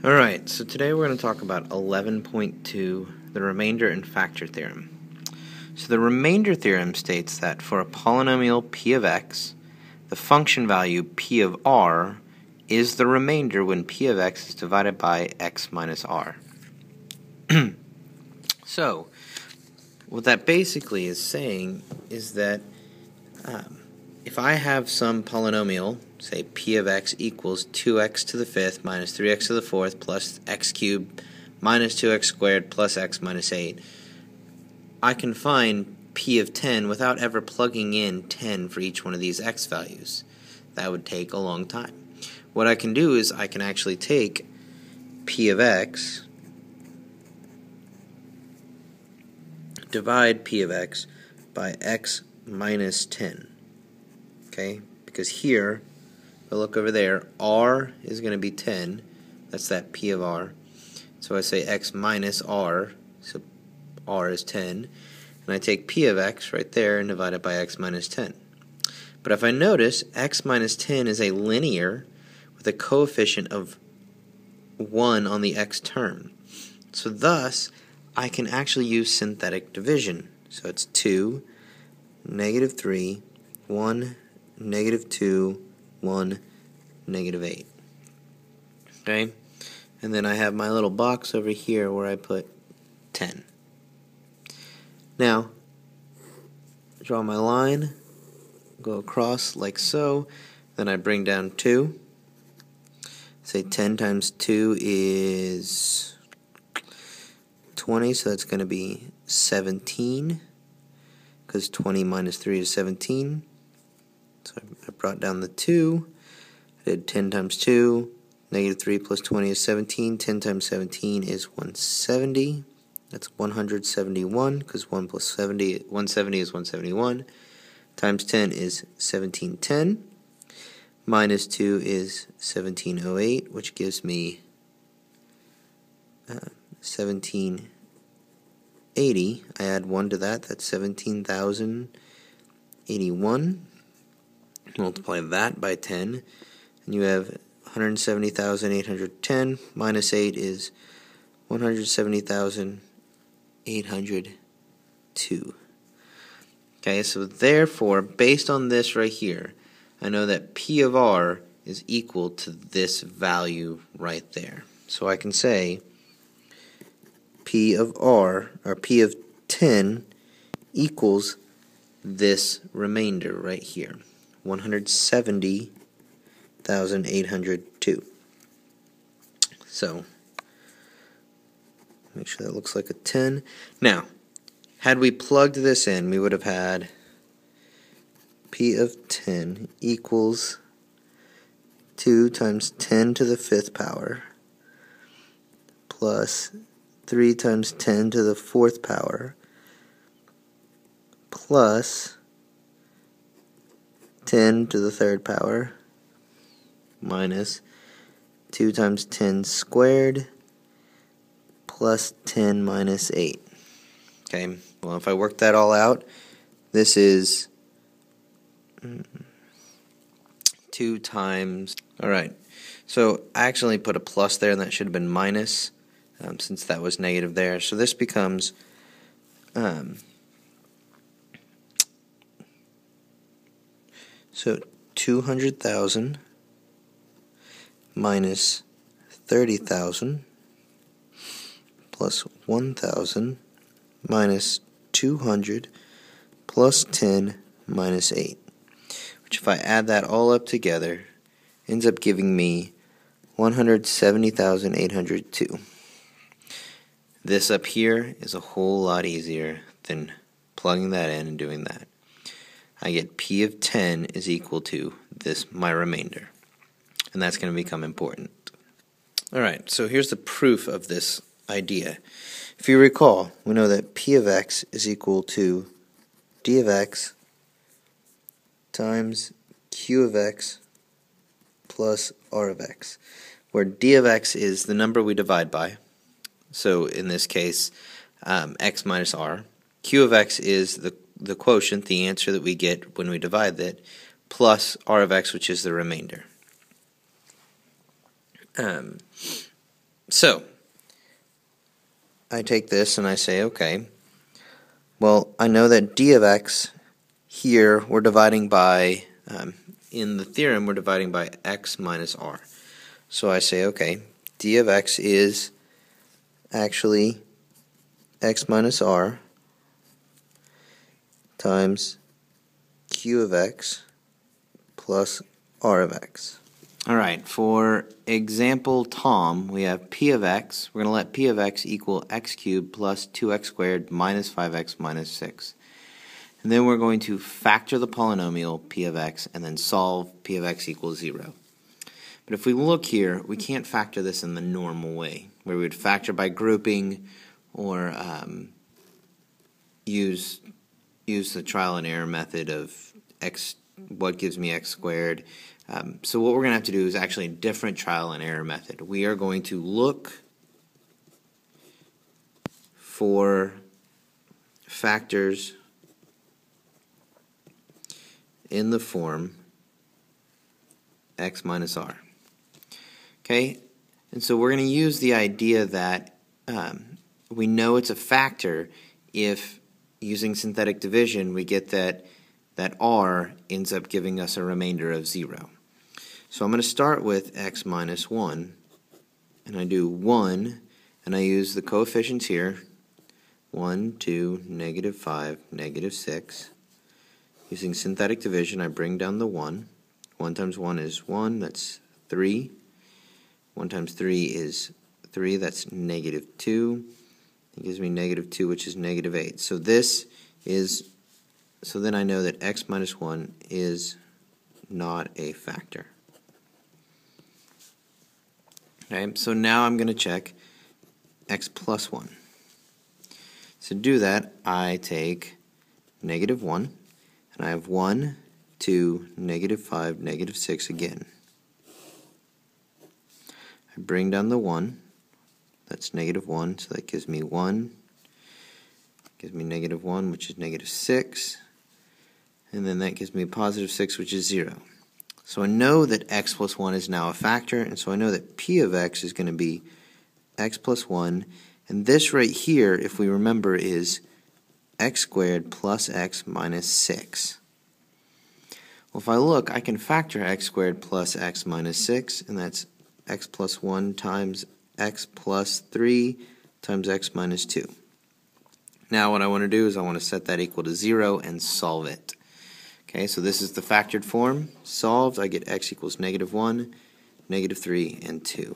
Alright, so today we're going to talk about 11.2, the remainder and factor theorem. So the remainder theorem states that for a polynomial p of x, the function value p of r is the remainder when p of x is divided by x minus r. So, what that basically is saying is that if I have some polynomial, say p of x equals 2x to the fifth minus 3x to the fourth plus x cubed minus 2x squared plus x minus 8, I can find p of 10 without ever plugging in 10 for each one of these x values. That would take a long time. What I can do is I can actually take p of x, divide p of x by x minus 10. Okay, because here, if I look over there, r is going to be 10. That's that p of r. So I say x minus r, so r is 10. And I take p of x right there and divide it by x minus 10. But if I notice, x minus 10 is a linear with a coefficient of 1 on the x term. So thus, I can actually use synthetic division. So it's 2, negative 3, 1, negative 2, 1, negative 8. Okay? And then I have my little box over here where I put 10. Now, draw my line, go across like so, then I bring down 2. Say 10 times 2 is 20, so that's going to be 17, because 20 minus 3 is 17. So I brought down the 2, I did 10 times 2, negative 3 plus 20 is 17, 10 times 17 is 170, that's 171, because 1 plus 170 is 171, times 10 is 1710, minus 2 is 1708, which gives me 1780, I add 1 to that, that's 17,081, multiply that by 10, and you have 170,810 minus 8 is 170,802. Okay, so therefore, based on this right here, I know that p of r is equal to this value right there. So I can say p of r, or p of 10, equals this remainder right here, 170,802. So, make sure that looks like a 10. Now, had we plugged this in, we would have had p of 10 equals 2 times 10 to the fifth power plus 3 times 10 to the fourth power plus 10 to the third power minus 2 times 10 squared plus 10 minus 8. Okay, well, if I work that all out, this is 2 times, alright, so I actually put a plus there, and that should have been minus, since that was negative there, so this becomes so 200,000 minus 30,000 plus 1,000 minus 200 plus 10 minus 8, which if I add that all up together ends up giving me 170,802. This up here is a whole lot easier than plugging that in and doing that. I get p of 10 is equal to this, my remainder. And that's going to become important. Alright, so here's the proof of this idea. If you recall, we know that p of x is equal to d of x times q of x plus r of x, where d of x is the number we divide by. So in this case, x minus r. Q of x is the quotient, the answer that we get when we divide that, plus r of x, which is the remainder. So I take this and I say, okay, well, I know that d of x here we're dividing by, in the theorem we're dividing by x minus r. So I say, okay, d of x is actually x minus r times q of x plus r of x. Alright, for example Tom, we have p of x. We're going to let p of x equal x cubed plus 2x squared minus 5x minus 6. And then we're going to factor the polynomial p of x and then solve p of x equals 0. But if we look here, we can't factor this in the normal way, where we would factor by grouping or use the trial and error method of x, what gives me x squared. So what we're going to have to do is actually a different trial and error method. We are going to look for factors in the form x minus r. Okay, and so we're going to use the idea that we know it's a factor if, using synthetic division, we get that r ends up giving us a remainder of 0. So I'm going to start with x minus 1, and I do 1, and I use the coefficients here, 1, 2, negative 5, negative 6. Using synthetic division, I bring down the 1. 1 times 1 is 1, that's 3. 1 times 3 is 3, that's negative 2. It gives me negative 2, which is negative 8. So then I know that x minus 1 is not a factor. Okay, so now I'm going to check x plus 1. So to do that, I take negative 1, and I have 1, 2, negative 5, negative 6 again. I bring down the 1, that's negative 1, so that gives me 1, gives me negative 1, which is negative 6, and then that gives me a positive 6, which is 0. So I know that x plus 1 is now a factor, and so I know that p of x is going to be x plus 1, and this right here, if we remember, is x squared plus x minus 6. Well, if I look, I can factor x squared plus x minus 6, and that's x plus 1 times x plus 3 times x minus 2. Now what I want to do is I want to set that equal to 0 and solve it. Okay, so this is the factored form. Solved, I get x equals negative 1, negative 3, and 2.